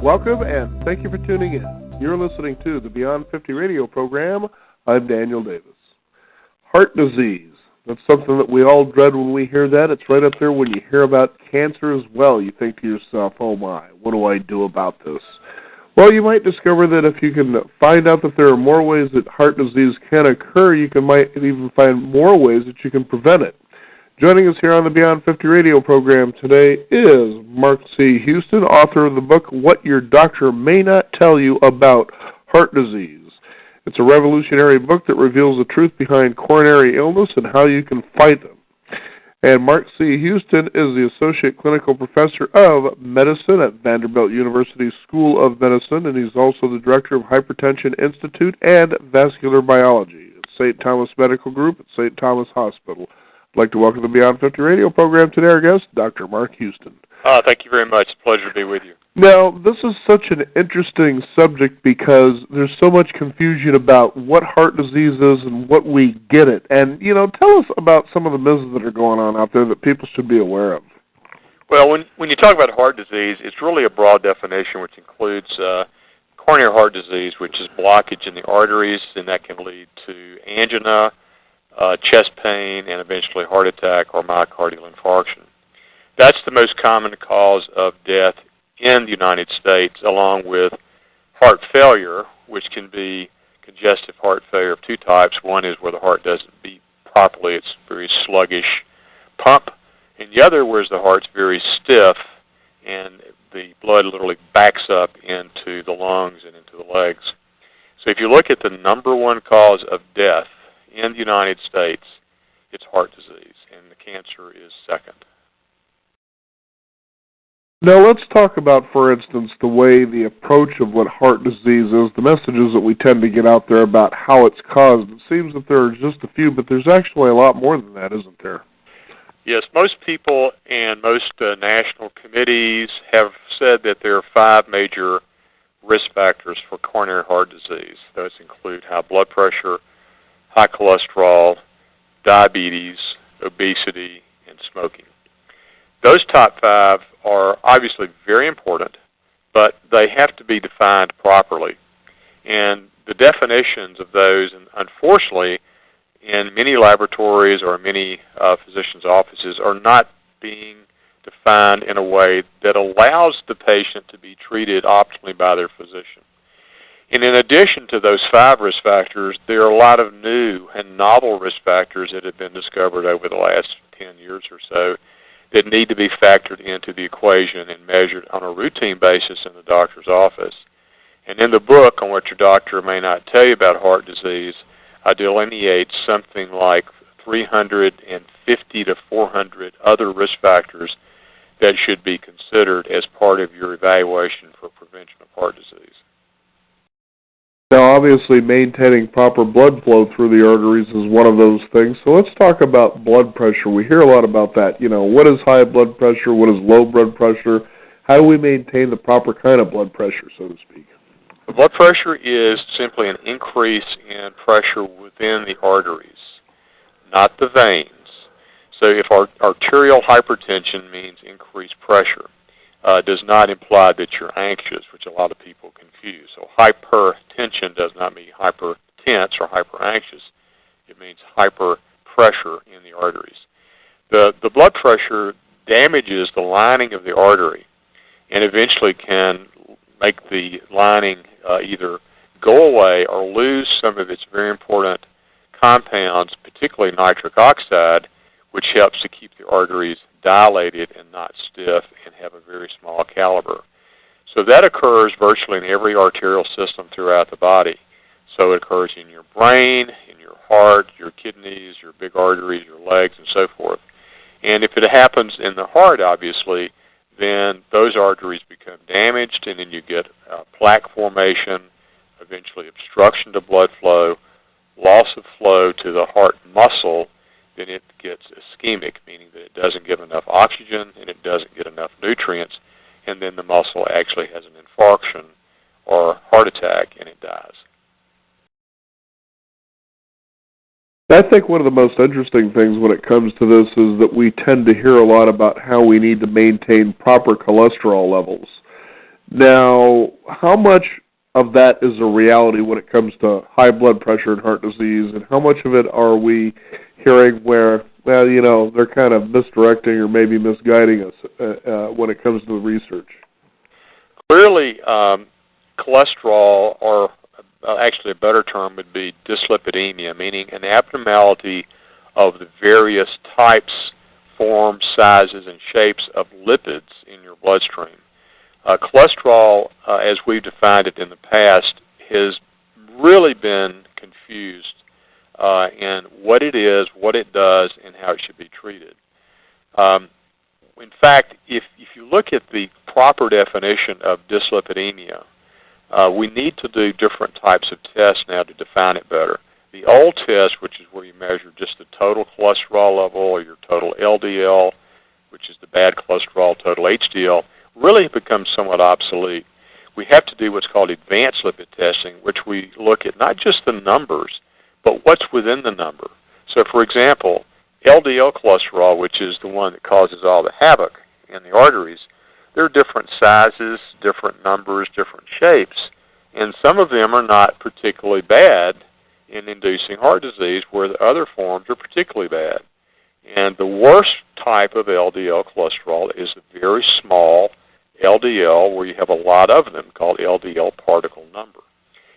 Welcome, and thank you for tuning in. You're listening to the Beyond 50 radio program. I'm Daniel Davis. Heart disease. That's something that we all dread when we hear that. It's right up there when you hear about cancer as well. You think to yourself, oh my, what do I do about this? Well, you might discover that if you can find out that there are more ways that heart disease can occur, might even find more ways that you can prevent it. Joining us here on the Beyond 50 radio program today is Mark C. Houston, author of the book, What Your Doctor May Not Tell You About Heart Disease. It's a revolutionary book that reveals the truth behind coronary illness and how you can fight them. And Mark C. Houston is the Associate Clinical Professor of Medicine at Vanderbilt University School of Medicine, and he's also the Director of Hypertension Institute and Vascular Biology at St. Thomas Medical Group at St. Thomas Hospital. I'd like to welcome the Beyond 50 radio program today, our guest, Dr. Mark Houston. Thank you very much. It's a pleasure to be with you. Now, this is such an interesting subject because there's so much confusion about what heart disease is and what we get it. And, tell us about some of the myths that are going on out there that people should be aware of. Well, when you talk about heart disease, it's really a broad definition which includes coronary heart disease, which is blockage in the arteries, and that can lead to angina, chest pain, and eventually heart attack or myocardial infarction. That's the most common cause of death in the United States, along with heart failure, which can be congestive heart failure of two types. One is where the heart doesn't beat properly. It's very sluggish pump. And the other where the heart's very stiff and the blood literally backs up into the lungs and into the legs. So if you look at the number one cause of death in the United States, it's heart disease, and the cancer is second. Now let's talk about, for instance, the way the approach of what heart disease is, the messages that we tend to get out there about how it's caused. It seems that there are just a few, but there's actually a lot more than that, isn't there? Yes, most people and most national committees have said that there are 5 major risk factors for coronary heart disease. Those include high blood pressure, high cholesterol, diabetes, obesity, and smoking. Those top 5 are obviously very important, but they have to be defined properly. And the definitions of those, and unfortunately, in many laboratories or many physicians' offices, are not being defined in a way that allows the patient to be treated optimally by their physician. And in addition to those 5 risk factors, there are a lot of new and novel risk factors that have been discovered over the last 10 years or so that need to be factored into the equation and measured on a routine basis in the doctor's office. And in the book, On What Your Doctor May Not Tell You About Heart Disease, I delineate something like 350 to 400 other risk factors that should be considered as part of your evaluation for prevention of heart disease. Now, obviously, maintaining proper blood flow through the arteries is one of those things. So let's talk about blood pressure. We hear a lot about that. What is high blood pressure? What is low blood pressure? How do we maintain the proper kind of blood pressure, so to speak? The blood pressure is simply an increase in pressure within the arteries, not the veins. So if arterial hypertension means increased pressure, does not imply that you're anxious, which a lot of people confuse. So hypertension does not mean hypertense or hyperanxious. It means hyperpressure in the arteries. The blood pressure damages the lining of the artery and eventually can make the lining either go away or lose some of its very important compounds, particularly nitric oxide, which helps to keep the arteries dilated and not stiff and have a very small caliber. So that occurs virtually in every arterial system throughout the body. So it occurs in your brain, in your heart, your kidneys, your big arteries, your legs, and so forth. And if it happens in the heart, obviously, then those arteries become damaged, and then you get plaque formation, eventually obstruction to blood flow, loss of flow to the heart muscle. Then it gets ischemic, meaning that it doesn't give enough oxygen and it doesn't get enough nutrients, and then the muscle actually has an infarction or heart attack and it dies. I think one of the most interesting things when it comes to this is that we tend to hear a lot about how we need to maintain proper cholesterol levels. Now, how much of that is a reality when it comes to high blood pressure and heart disease, and how much of it are we hearing where, well, they're kind of misdirecting or maybe misguiding us when it comes to the research? Clearly, cholesterol, or actually a better term would be dyslipidemia, meaning an abnormality of the various types, forms, sizes, and shapes of lipids in your bloodstream. Cholesterol, as we've defined it in the past, has really been confused in what it is, what it does, and how it should be treated. In fact, if you look at the proper definition of dyslipidemia, we need to do different types of tests now to define it better. The old test, which is where you measure just the total cholesterol level or your total LDL, which is the bad cholesterol, total HDL, really have become somewhat obsolete. We have to do what's called advanced lipid testing, which we look at not just the numbers, but what's within the number. So, for example, LDL cholesterol, which is the one that causes all the havoc in the arteries, there are different sizes, different numbers, different shapes, and some of them are not particularly bad in inducing heart disease, where the other forms are particularly bad. And the worst type of LDL cholesterol is a very small LDL, where you have a lot of them, called LDL particle number.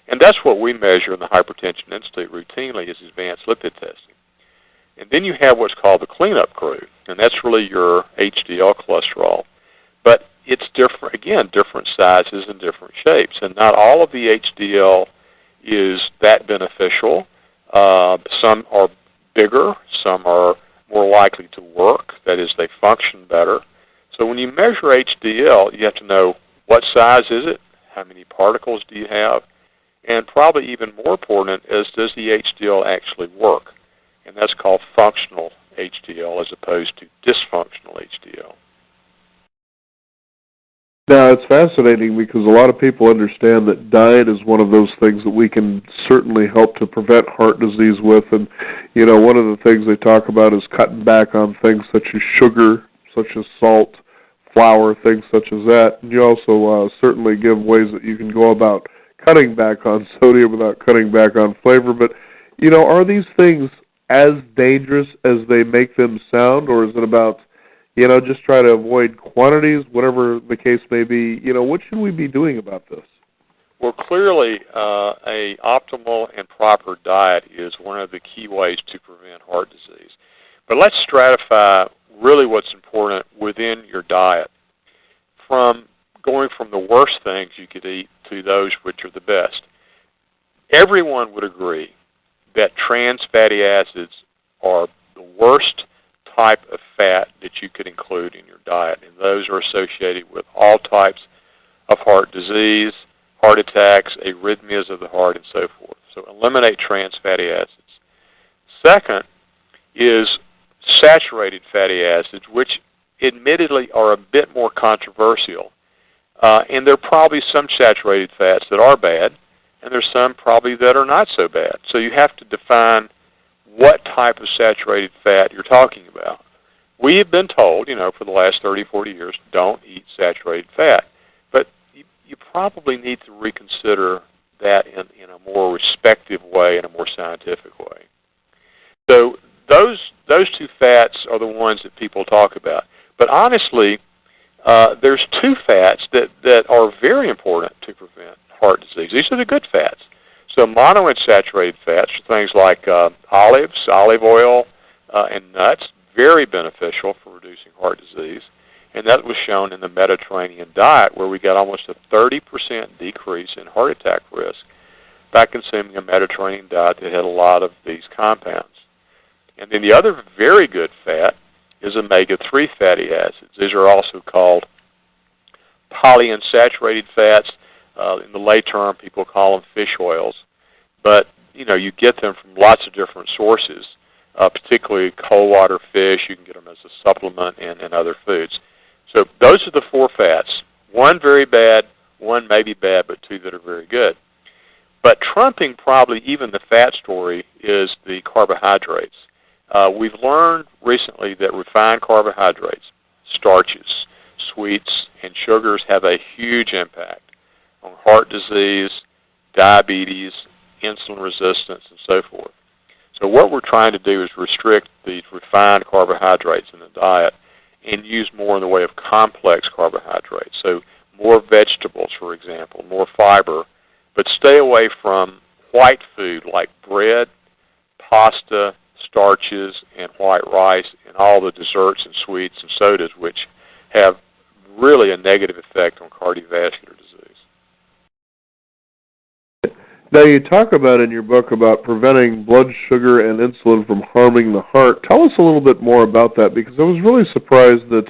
And that's what we measure in the Hypertension Institute routinely, is advanced lipid testing. And then you have what's called the cleanup crew, and that's really your HDL cholesterol. But it's different, again, different sizes and different shapes. And not all of the HDL is that beneficial. Some are bigger, some are more likely to work, that is, they function better. So when you measure HDL, you have to know what size is it, how many particles do you have, and probably even more important is, does the HDL actually work? And that's called functional HDL as opposed to dysfunctional HDL. Now, it's fascinating because a lot of people understand that diet is one of those things that we can certainly help to prevent heart disease with. And, one of the things they talk about is cutting back on things such as sugar, such as salt, flour, things such as that. And you also certainly give ways that you can go about cutting back on sodium without cutting back on flavor. But, are these things as dangerous as they make them sound, or is it about just try to avoid quantities, whatever the case may be? What should we be doing about this? Well, clearly, a optimal and proper diet is one of the key ways to prevent heart disease. But let's stratify really what's important within your diet, from going from the worst things you could eat to those which are the best. Everyone would agree that trans fatty acids are the worst type of fat that you could include in your diet, and those are associated with all types of heart disease, heart attacks, arrhythmias of the heart, and so forth. So eliminate trans fatty acids. Second is saturated fatty acids, which admittedly are a bit more controversial. And there are probably some saturated fats that are bad, and there's some probably that are not so bad. So you have to define what type of saturated fat you're talking about. We have been told, for the last 30, 40 years, don't eat saturated fat. But you probably need to reconsider that in a more respective way, in a more scientific way. So those two fats are the ones that people talk about. But honestly, there's two fats that are very important to prevent heart disease. These are the good fats. So monounsaturated fats are things like olives, olive oil, and nuts, very beneficial for reducing heart disease. And that was shown in the Mediterranean diet, where we got almost a 30% decrease in heart attack risk by consuming a Mediterranean diet that had a lot of these compounds. And then the other very good fat is omega-3 fatty acids. These are also called polyunsaturated fats. In the lay term, people call them fish oils. But, you get them from lots of different sources, particularly cold water fish. You can get them as a supplement and other foods. So those are the four fats. One very bad, one maybe bad, but two that are very good. But trumping probably even the fat story is the carbohydrates. We've learned recently that refined carbohydrates, starches, sweets, and sugars have a huge impact on heart disease, diabetes, insulin resistance, and so forth. So what we're trying to do is restrict these refined carbohydrates in the diet and use more in the way of complex carbohydrates. So more vegetables, for example, more fiber, but stay away from white food like bread, pasta, starches, and white rice, and all the desserts and sweets and sodas, which have really a negative effect on cardiovascular disease. Now, you talk about in your book about preventing blood sugar and insulin from harming the heart. Tell us a little bit more about that, because I was really surprised that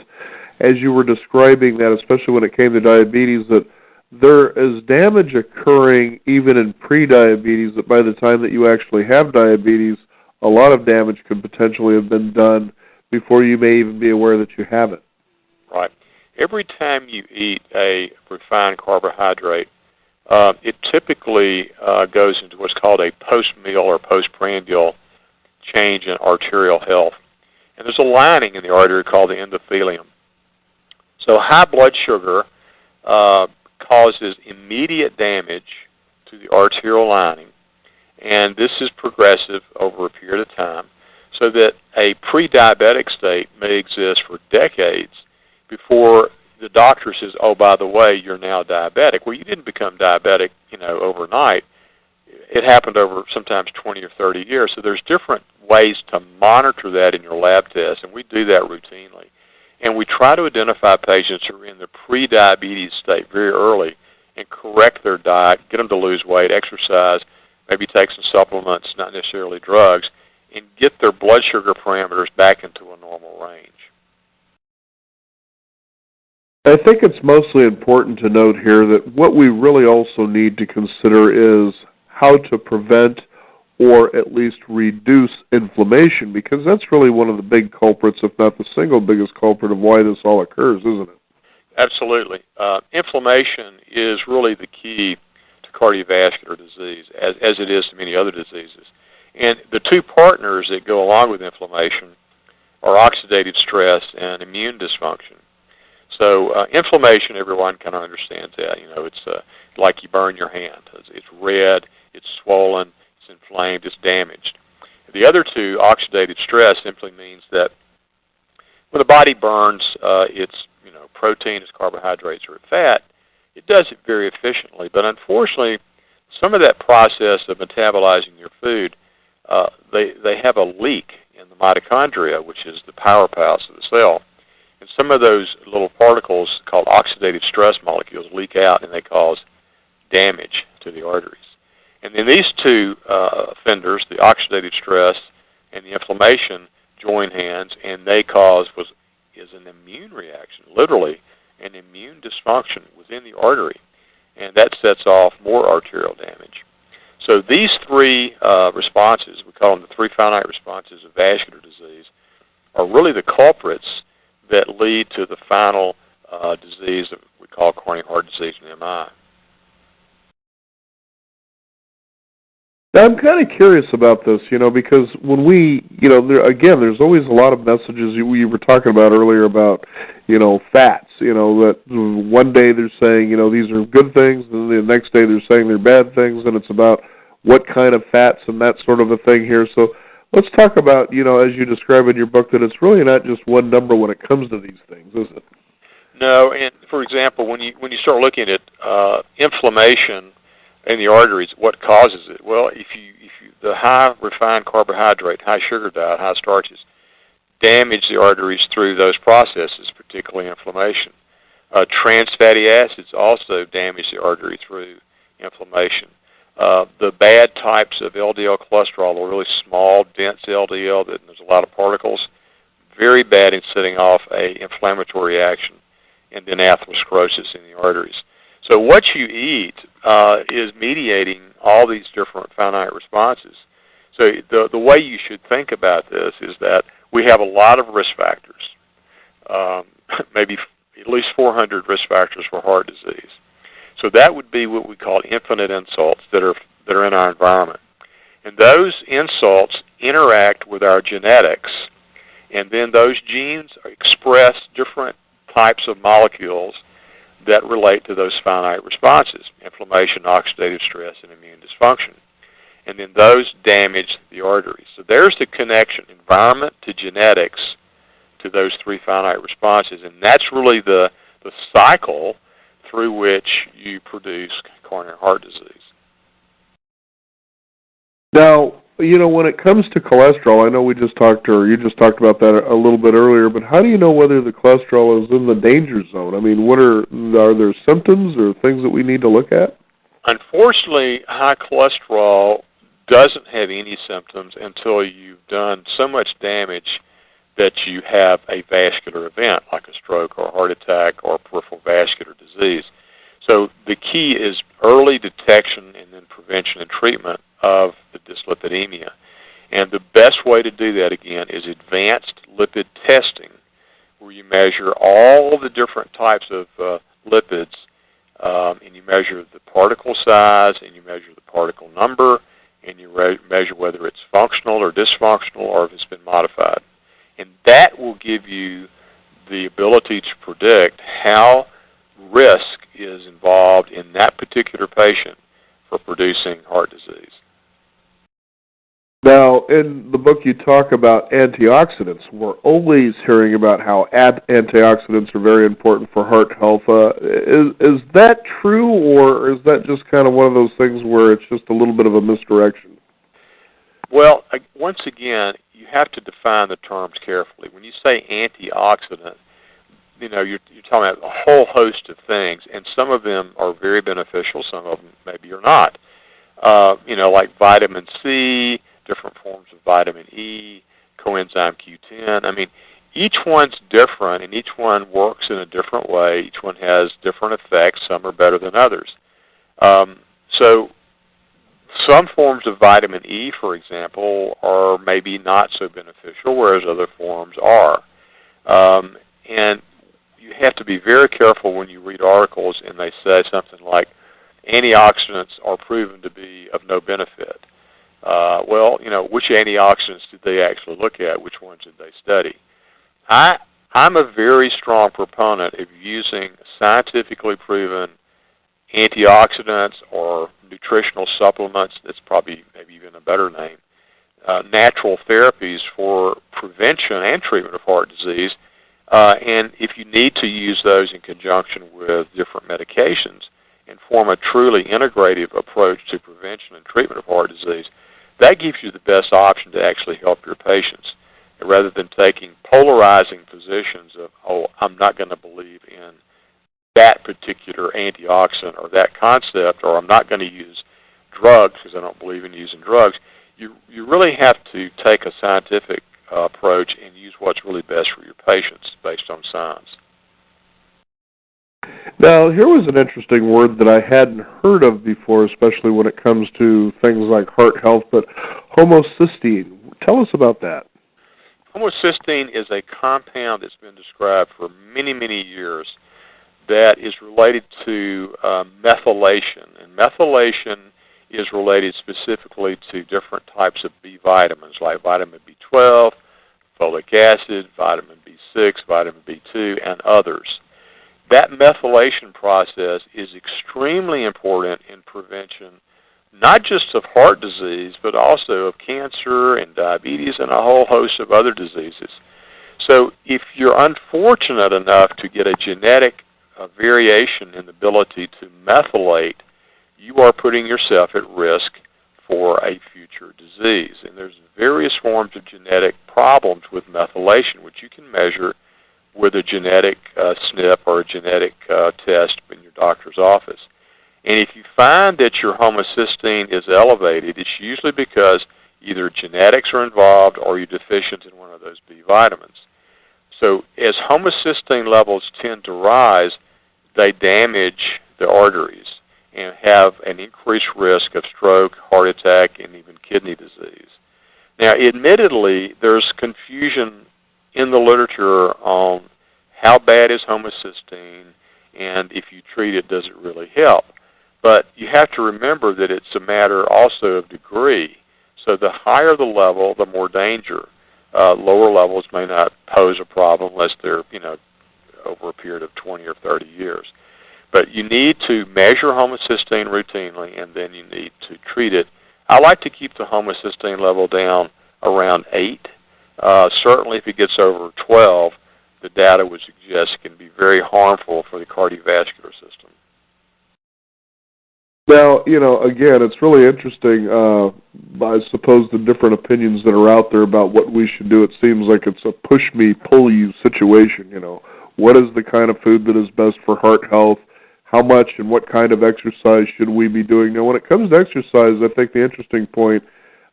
as you were describing that, especially when it came to diabetes, that there is damage occurring even in pre-diabetes, that by the time that you actually have diabetes, a lot of damage could potentially have been done before you may even be aware that you have it. Right. Every time you eat a refined carbohydrate, it typically goes into what's called a post-meal or postprandial change in arterial health. And there's a lining in the artery called the endothelium. So high blood sugar causes immediate damage to the arterial lining, and this is progressive over a period of time, so that a pre-diabetic state may exist for decades before the doctor says, oh, by the way, you're now diabetic. Well, you didn't become diabetic, overnight. It happened over sometimes 20 or 30 years. So there's different ways to monitor that in your lab tests, and we do that routinely. And we try to identify patients who are in the pre-diabetes state very early and correct their diet, get them to lose weight, exercise, maybe take some supplements, not necessarily drugs, and get their blood sugar parameters back into a normal range. I think it's mostly important to note here that what we really also need to consider is how to prevent or at least reduce inflammation, because that's really one of the big culprits, if not the single biggest culprit of why this all occurs, isn't it? Absolutely. Inflammation is really the key to cardiovascular disease, as it is to many other diseases. And the two partners that go along with inflammation are oxidative stress and immune dysfunction. So inflammation, everyone kind of understands that. It's like you burn your hand. It's red, it's swollen, it's inflamed, it's damaged. The other two, oxidative stress, simply means that when the body burns its protein, its carbohydrates, or fat, it does it very efficiently. But unfortunately, some of that process of metabolizing your food, they have a leak in the mitochondria, which is the powerhouse of the cell. And some of those little particles called oxidative stress molecules leak out, and they cause damage to the arteries. And then these two offenders, the oxidative stress and the inflammation, join hands, and they cause is an immune reaction, literally an immune dysfunction within the artery, and that sets off more arterial damage. So these three responses, we call them the three finite responses of vascular disease, are really the culprits that lead to the final disease that we call coronary heart disease and MI. Now, I'm kind of curious about this, because when we, there's always a lot of messages you were talking about earlier about, fats, that one day they're saying, these are good things, and the next day they're saying they're bad things, and it's about what kind of fats and that sort of a thing here. So let's talk about, as you describe in your book, that it's really not just one number when it comes to these things, is it? No, and for example, when you start looking at inflammation in the arteries, what causes it? Well, if you the high refined carbohydrate, high sugar diet, high starches damage the arteries through those processes, particularly inflammation. Trans fatty acids also damage the artery through inflammation. The bad types of LDL cholesterol are really small, dense LDL, that there's a lot of particles, very bad in setting off a inflammatory reaction, and then atherosclerosis in the arteries. So what you eat is mediating all these different finite responses. So the way you should think about this is that we have a lot of risk factors, maybe at least 400 risk factors for heart disease. So that would be what we call infinite insults that are in our environment. And those insults interact with our genetics, and then those genes express different types of molecules that relate to those finite responses: inflammation, oxidative stress, and immune dysfunction. And then those damage the arteries. So there's the connection, environment to genetics, to those three finite responses. And that's really the cycle through which you produce coronary heart disease. Now, when it comes to cholesterol, I know you just talked about that a little bit earlier, but how do you know whether the cholesterol is in the danger zone? I mean, are there symptoms or things that we need to look at? Unfortunately, high cholesterol doesn't have any symptoms until you've done so much damage that you have a vascular event, like a stroke or a heart attack or peripheral vascular disease. So the key is early detection and then prevention and treatment of the dyslipidemia. And the best way to do that, again, is advanced lipid testing, where you measure all the different types of lipids, and you measure the particle size, and you measure the particle number, and you measure whether it's functional or dysfunctional or if it's been modified. And that will give you the ability to predict how risk is involved in that particular patient for producing heart disease. Now, in the book you talk about antioxidants. We're always hearing about how antioxidants are very important for heart health. Is that true, or is that just kind of one of those things where it's just a little bit of a misdirection? Well, once again, you have to define the terms carefully. When you say antioxidant, you're talking about a whole host of things, and some of them are very beneficial, some of them maybe are not. Like vitamin C, different forms of vitamin E, coenzyme Q10. I mean, each one's different, and each one works in a different way. Each one has different effects. Some are better than others. So some forms of vitamin E, for example, are maybe not so beneficial, whereas other forms are. And you have to be very careful when you read articles and they say something like, antioxidants are proven to be of no benefit. Which antioxidants did they actually look at? Which ones did they study? I'm a very strong proponent of using scientifically proven antioxidants or nutritional supplements, that's probably maybe even a better name, natural therapies for prevention and treatment of heart disease. And if you need to use those in conjunction with different medications and form a truly integrative approach to prevention and treatment of heart disease, that gives you the best option to actually help your patients, rather than taking polarizing positions of, I'm not going to believe in that particular antioxidant or that concept, or I'm not going to use drugs because I don't believe in using drugs. You really have to take a scientific approach and use what's really best for your patients based on science. Now, here was an interesting word that I hadn't heard of before, especially when it comes to things like heart health, but homocysteine. Tell us about that. Homocysteine is a compound that's been described for many, many years that is related to methylation. And methylation is related specifically to different types of B vitamins, like vitamin B12, folic acid, vitamin B6, vitamin B2, and others. That methylation process is extremely important in prevention, not just of heart disease, but also of cancer and diabetes and a whole host of other diseases. So if you're unfortunate enough to get a genetic variation in the ability to methylate, you are putting yourself at risk for a future disease. And there's various forms of genetic problems with methylation, which you can measure with a genetic SNP or a genetic test in your doctor's office. And if you find that your homocysteine is elevated, it's usually because either genetics are involved or you're deficient in one of those B vitamins. So as homocysteine levels tend to rise, they damage the arteries and have an increased risk of stroke, heart attack, and even kidney disease. Now, admittedly, there's confusion in the literature on how bad is homocysteine, and if you treat it, does it really help? But you have to remember that it's a matter also of degree. So the higher the level, the more danger. Lower levels may not pose a problem unless they're, over a period of 20 or 30 years. But you need to measure homocysteine routinely, and then you need to treat it. I like to keep the homocysteine level down around 8. Certainly if it gets over 12, the data would suggest it can be very harmful for the cardiovascular system. Now, again, it's really interesting, I suppose, the different opinions that are out there about what we should do. It seems like it's a push-me, pull-you situation, What is the kind of food that is best for heart health? How much and what kind of exercise should we be doing? Now, when it comes to exercise, I think the interesting point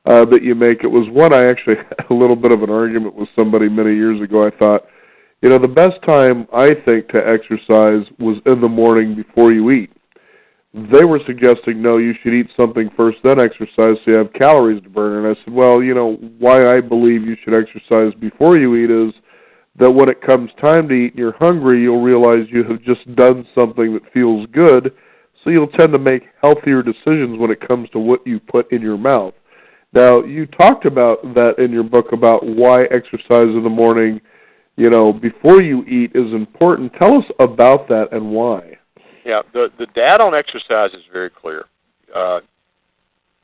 that you make, it was one I actually had a little bit of an argument with somebody many years ago. I thought, the best time, I think, to exercise was in the morning before you eat. They were suggesting, no, you should eat something first, then exercise so you have calories to burn. And I said, well, why I believe you should exercise before you eat is that when it comes time to eat and you're hungry, you'll realize you have just done something that feels good, so you'll tend to make healthier decisions when it comes to what you put in your mouth. Now, you talked about that in your book about why exercise in the morning, before you eat is important. Tell us about that and why. Yeah, the data on exercise is very clear.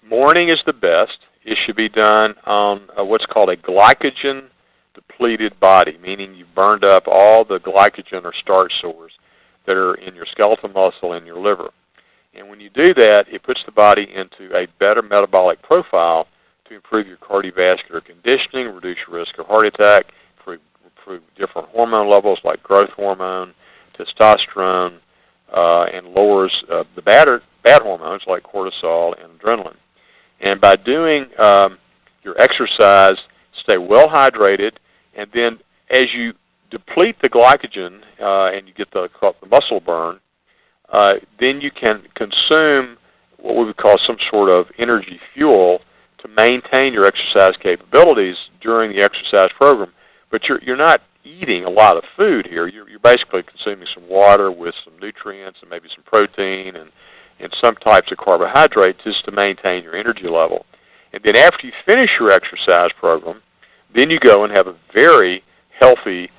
Morning is the best. It should be done on what's called a glycogen-depleted body, meaning you've burned up all the glycogen or starch stores that are in your skeletal muscle and your liver. And when you do that, it puts the body into a better metabolic profile to improve your cardiovascular conditioning, reduce your risk of heart attack, improve different hormone levels like growth hormone, testosterone, and lowers the bad hormones like cortisol and adrenaline. And by doing your exercise, stay well hydrated, and then as you deplete the glycogen and you get the muscle burn, then you can consume what we would call some sort of energy fuel to maintain your exercise capabilities during the exercise program. But you're not eating a lot of food here. You're basically consuming some water with some nutrients and maybe some protein and some types of carbohydrate just to maintain your energy level. And then after you finish your exercise program, then you go and have a very healthy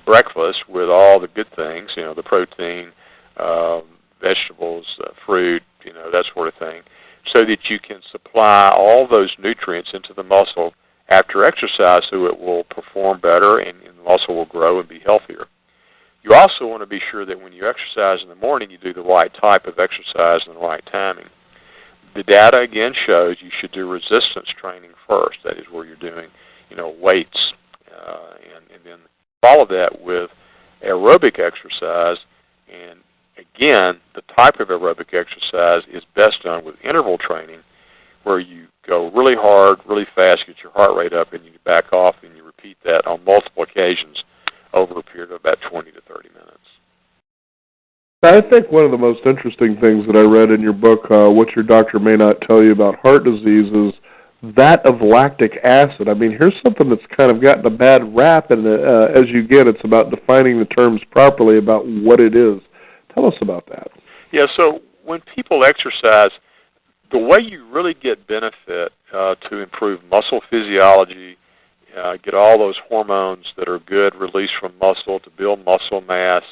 breakfast with all the good things, the protein, vegetables, fruit, that sort of thing, so that you can supply all those nutrients into the muscle after exercise so it will perform better and the muscle will grow and be healthier. You also want to be sure that when you exercise in the morning, you do the right type of exercise and the right timing. The data, again, shows you should do resistance training first. That is where you're doing, weights, and then follow that with aerobic exercise. And, again, the type of aerobic exercise is best done with interval training, where you go really hard, really fast, get your heart rate up, and you back off, and you repeat that on multiple occasions over a period of about 20 to 30 minutes. I think one of the most interesting things that I read in your book, What Your Doctor May Not Tell You About Heart Disease, is that of lactic acid. I mean, here's something that's kind of gotten a bad rap, and as you get, it's about defining the terms properly about what it is. Tell us about that. Yeah, so when people exercise, the way you really get benefit to improve muscle physiology, get all those hormones that are good released from muscle to build muscle mass,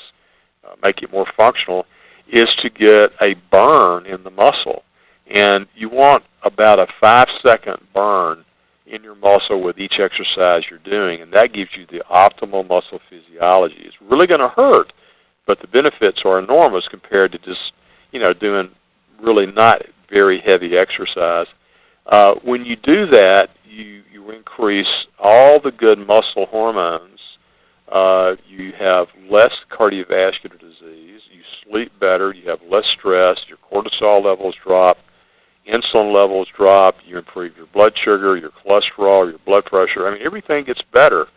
make it more functional, is to get a burn in the muscle. And you want about a 5-second burn in your muscle with each exercise you're doing, and that gives you the optimal muscle physiology. It's really going to hurt, but the benefits are enormous compared to just, doing really not very heavy exercise. When you do that, you increase all the good muscle hormones. You have less cardiovascular disease. You sleep better. You have less stress. Your cortisol levels drop. Insulin levels drop. You improve your blood sugar, your cholesterol, your blood pressure. I mean, everything gets better.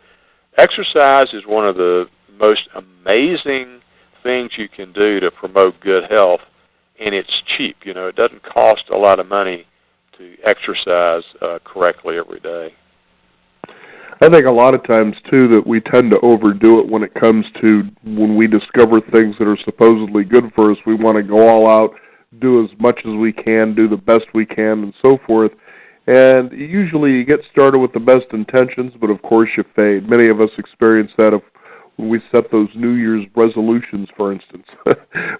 Exercise is one of the most amazing things you can do to promote good health, and it's cheap. It doesn't cost a lot of money to exercise correctly every day. I think a lot of times, too, that we tend to overdo it when it comes to when we discover things that are supposedly good for us. We want to go all out, do as much as we can, do the best we can, and so forth. And usually you get started with the best intentions, but of course you fade. Many of us experience that if when we set those New Year's resolutions, for instance.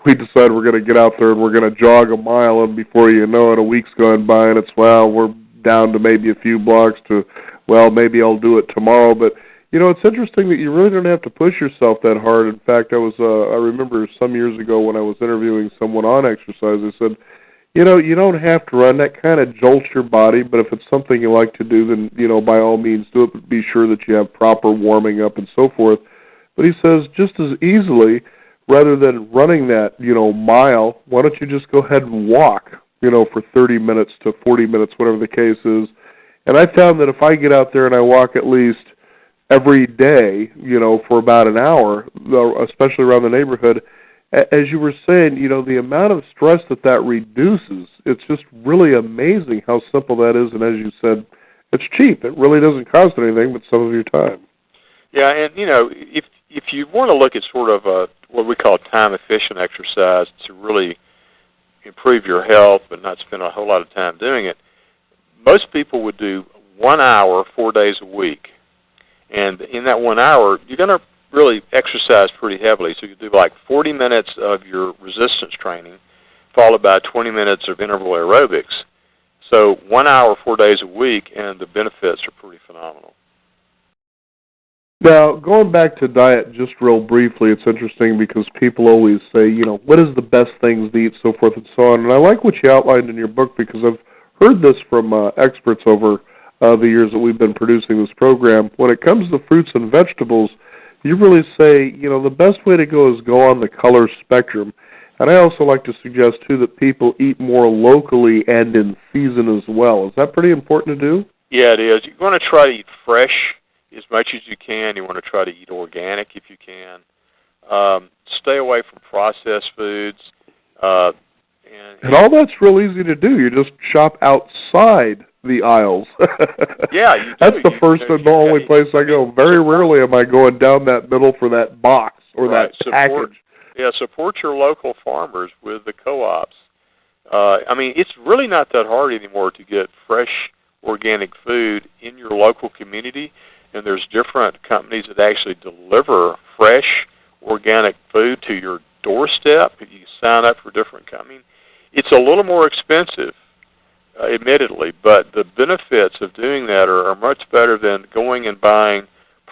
We decide we're going to get out there and we're going to jog a mile, and before you know it, a week's gone by, and it's, well, we're down to maybe a few blocks to, well, maybe I'll do it tomorrow. But, you know, it's interesting that you really don't have to push yourself that hard. In fact, I remember some years ago when I was interviewing someone on exercise, I said, you know, you don't have to run. That kind of jolts your body, but if it's something you like to do, then, you know, by all means do it, but be sure that you have proper warming up and so forth. But he says, just as easily, rather than running that, you know, mile, why don't you just go ahead and walk, you know, for 30 minutes to 40 minutes, whatever the case is. And I found that if I get out there and I walk at least every day, you know, for about an hour, especially around the neighborhood, as you were saying, you know, the amount of stress that reduces, it's just really amazing how simple that is. And as you said, it's cheap. It really doesn't cost anything but some of your time. Yeah, and, you know, if you want to look at sort of what we call time-efficient exercise to really improve your health but not spend a whole lot of time doing it, most people would do 1 hour, 4 days a week. And in that 1 hour, you're going to really exercise pretty heavily. So you do like 40 minutes of your resistance training, followed by 20 minutes of interval aerobics. So 1 hour, 4 days a week, and the benefits are pretty phenomenal. Now, going back to diet just real briefly, it's interesting because people always say, you know, what is the best things to eat, so forth and so on. And I like what you outlined in your book because I've heard this from experts over the years that we've been producing this program. When it comes to fruits and vegetables, you really say, you know, the best way to go is go on the color spectrum. And I also like to suggest, too, that people eat more locally and in season as well. Is that pretty important to do? Yeah, it is. You want to try to eat fresh as much as you can. You want to try to eat organic if you can. Stay away from processed foods. And all that's real easy to do. You just shop outside the aisles. Yeah, you do. That's the first and the only place I go. Very rarely am I going down that middle for that box or that package. Yeah, support your local farmers with the co-ops. I mean, it's really not that hard anymore to get fresh organic food in your local community, and there's different companies that actually deliver fresh organic food to your doorstep. You sign up for different companies. It's a little more expensive, admittedly, but the benefits of doing that are much better than going and buying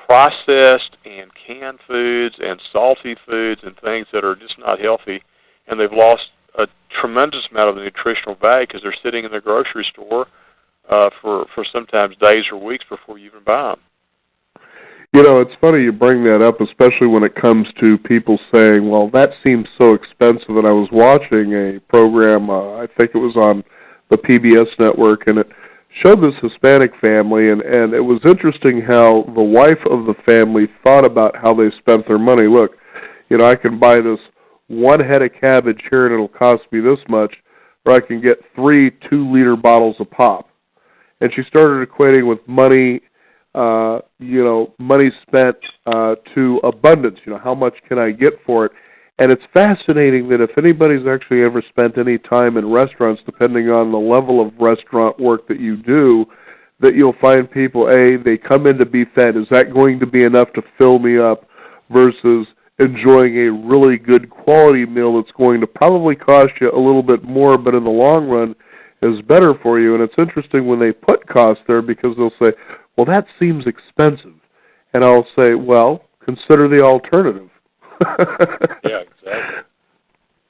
processed and canned foods and salty foods and things that are just not healthy, and they've lost a tremendous amount of the nutritional value because they're sitting in the grocery store for sometimes days or weeks before you even buy them. You know, it's funny you bring that up, especially when it comes to people saying, well, that seems so expensive. And I was watching a program, I think it was on the PBS network, and it showed this Hispanic family, and it was interesting how the wife of the family thought about how they spent their money. Look, you know, I can buy this one head of cabbage here and it'll cost me this much, or I can get 3 2-liter bottles of pop. And she started equating with money, money spent to abundance. You know, how much can I get for it? And it's fascinating that if anybody's actually ever spent any time in restaurants, depending on the level of restaurant work that you do, that you'll find people, they come in to be fed. Is that going to be enough to fill me up versus enjoying a really good quality meal that's going to probably cost you a little bit more, but in the long run is better for you? And it's interesting when they put costs there because they'll say, well, that seems expensive. And I'll say, well, consider the alternative. Yeah, exactly.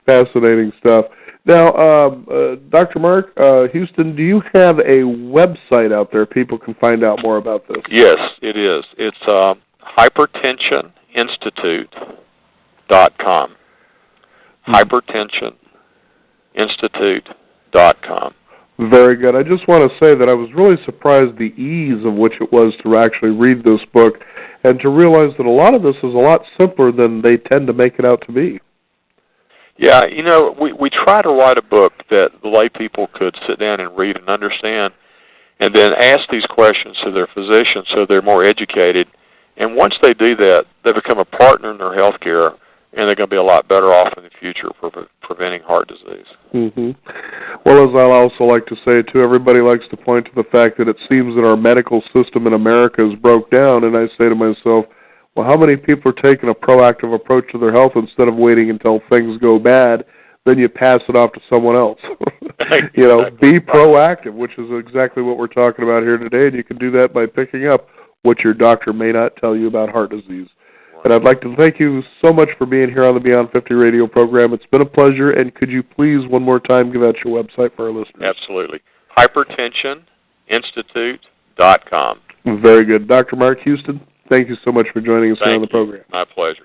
Fascinating stuff. Now, Dr. Mark Houston, do you have a website out there people can find out more about this? Yes, it is. It's hypertensioninstitute.com. hypertensioninstitute.com. Very good. I just want to say that I was really surprised the ease of which it was to actually read this book and to realize that a lot of this is a lot simpler than they tend to make it out to be. Yeah, you know, we try to write a book that the lay people could sit down and read and understand and then ask these questions to their physicians so they're more educated. And once they do that, they become a partner in their health care, and they're going to be a lot better off in the future for preventing heart disease. Mm-hmm. Well, as I also like to say, too, everybody likes to point to the fact that it seems that our medical system in America is broke down, and I say to myself, Well, how many people are taking a proactive approach to their health instead of waiting until things go bad, then you pass it off to someone else? You know, be proactive, which is exactly what we're talking about here today, and you can do that by picking up what your doctor may not tell you about heart disease. And I'd like to thank you so much for being here on the Beyond 50 radio program. It's been a pleasure, and could you please one more time give out your website for our listeners? Absolutely. HypertensionInstitute.com. Very good. Dr. Mark Houston, thank you so much for joining us here on the program. My pleasure.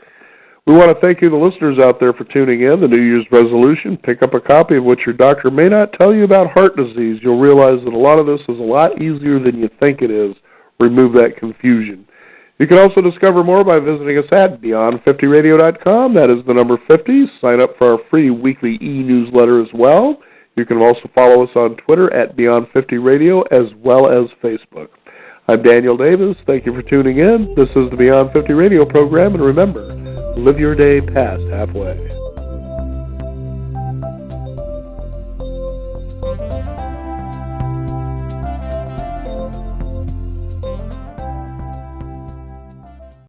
We want to thank you, the listeners out there, for tuning in. The New Year's resolution, pick up a copy of what your doctor may not tell you about heart disease. You'll realize that a lot of this is a lot easier than you think it is. Remove that confusion. You can also discover more by visiting us at Beyond50Radio.com. That is the number 50. Sign up for our free weekly e-newsletter as well. You can also follow us on Twitter at Beyond50Radio as well as Facebook. I'm Daniel Davis. Thank you for tuning in. This is the Beyond 50 radio program, and remember, live your day past halfway.